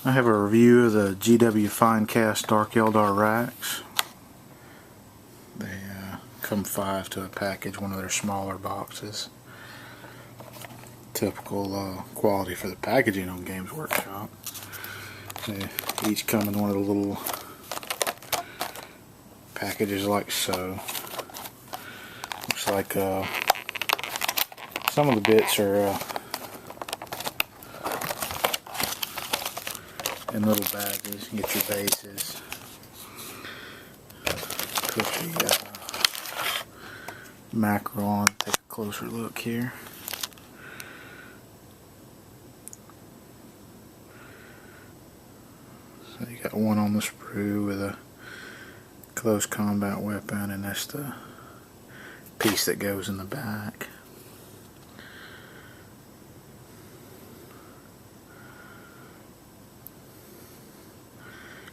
I have a review of the GW Finecast Dark Eldar Wracks. They come 5 to a package, one of their smaller boxes. Typical quality for the packaging on Games Workshop. They each come in one of the little packages like so. Looks like some of the bits are in little baggies. You get your bases. Put the macro on. Take a closer look here. So you got one on the sprue with a close combat weapon, and that's the piece that goes in the back.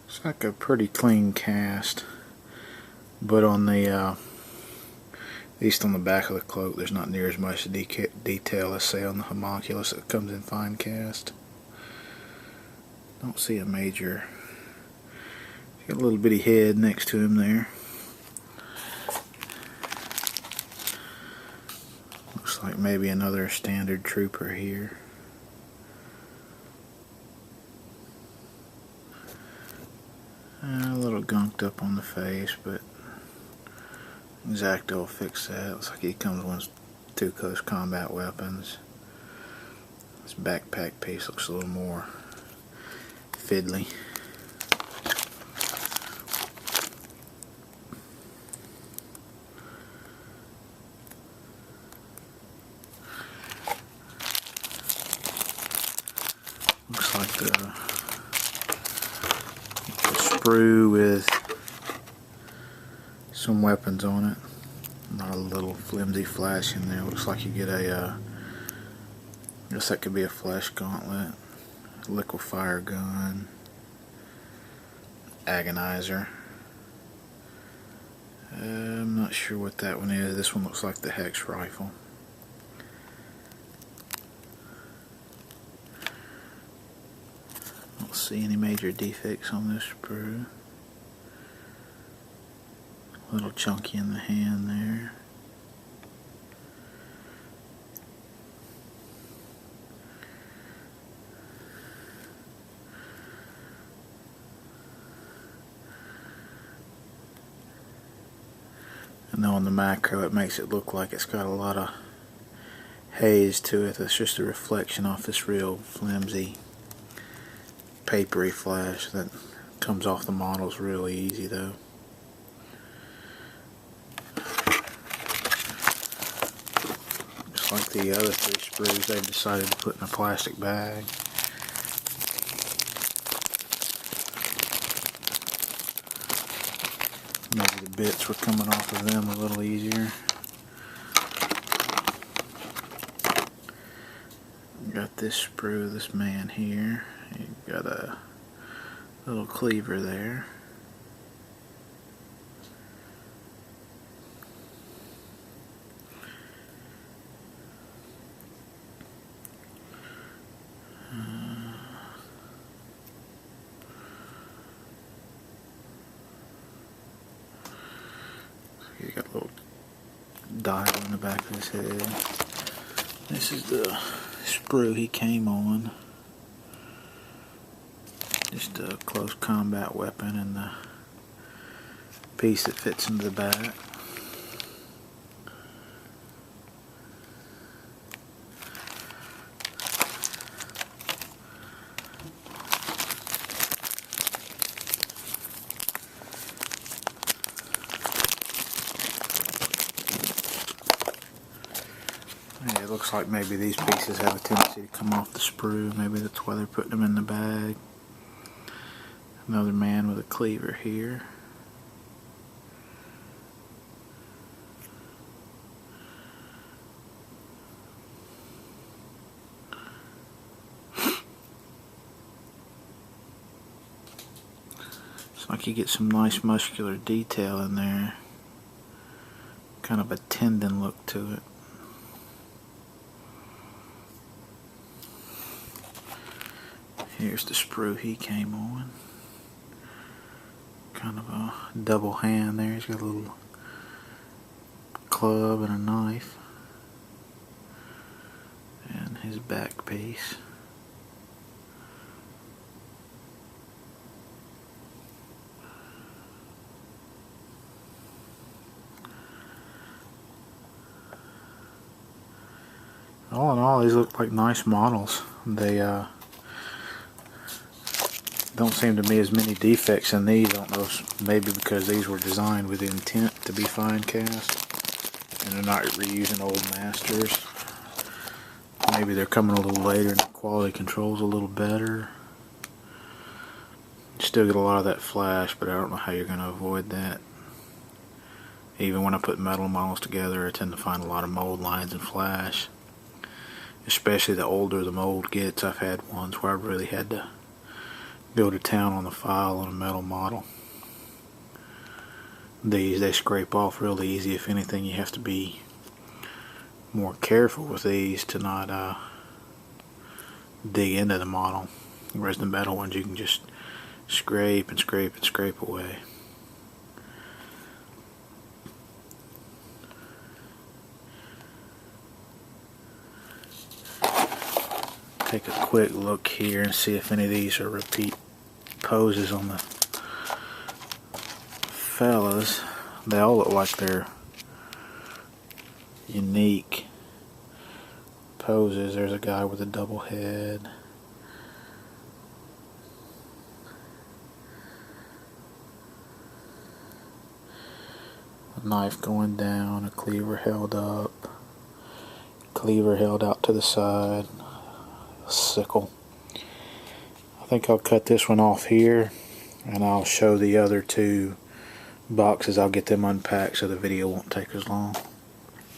It's like a pretty clean cast, but on the at least on the back of the cloak there's not near as much detail as say on the homunculus that comes in Finecast. Don't see a major. Got a little bitty head next to him there. Looks like maybe another standard trooper here. A little gunked up on the face, but Exacto will fix that. Looks like he comes with 2 close combat weapons. This backpack piece looks a little more fiddly. Looks like the sprue with some weapons on it. Not a little flimsy flash in there. Looks like you get a I guess that could be a flesh gauntlet, liquefier gun, agonizer. I'm not sure what that one is. This one looks like the hex rifle. Don't see any major defects on this sprue. A little chunky in the hand there. And then on the macro it makes it look like it's got a lot of haze to it. That's just a reflection off this real flimsy papery flash that comes off the models really easy though. Just like the other 3 sprues, they've decided to put in a plastic bag. Maybe the bits were coming off of them a little easier. Got this sprue, this man here. You've got a little cleaver there. You got a little dial in the back of his head. This is the sprue he came on. Just a close combat weapon and the piece that fits into the back. Yeah, it looks like maybe these pieces have a tendency to come off the sprue. Maybe that's why they're putting them in the bag. Another man with a cleaver here. It's like you get some nice muscular detail in there. Kind of a tendon look to it. Here's the sprue he came on. Kind of a double hand there. He's got a little club and a knife. And his back piece. All in all, these look like nice models. They don't seem to be as many defects in these. I don't know if maybe because these were designed with the intent to be Finecast and they're not reusing old masters. Maybe they're coming a little later and the quality control's a little better. You still get a lot of that flash, but I don't know how you're going to avoid that. Even when I put metal models together, I tend to find a lot of mold lines and flash. Especially the older the mold gets. I've had ones where I really had to go to town on the file on a metal model. These, they scrape off really easy. If anything, you have to be more careful with these to not dig into the model. Whereas the metal ones, you can just scrape and scrape and scrape away. Take a quick look here and see if any of these are repeat poses on the fellas. They all look like they're unique poses. There's a guy with a double head. A knife going down, a cleaver held up, cleaver held out to the side. Sickle. I think I'll cut this one off here and I'll show the other two boxes. I'll get them unpacked so the video won't take as long.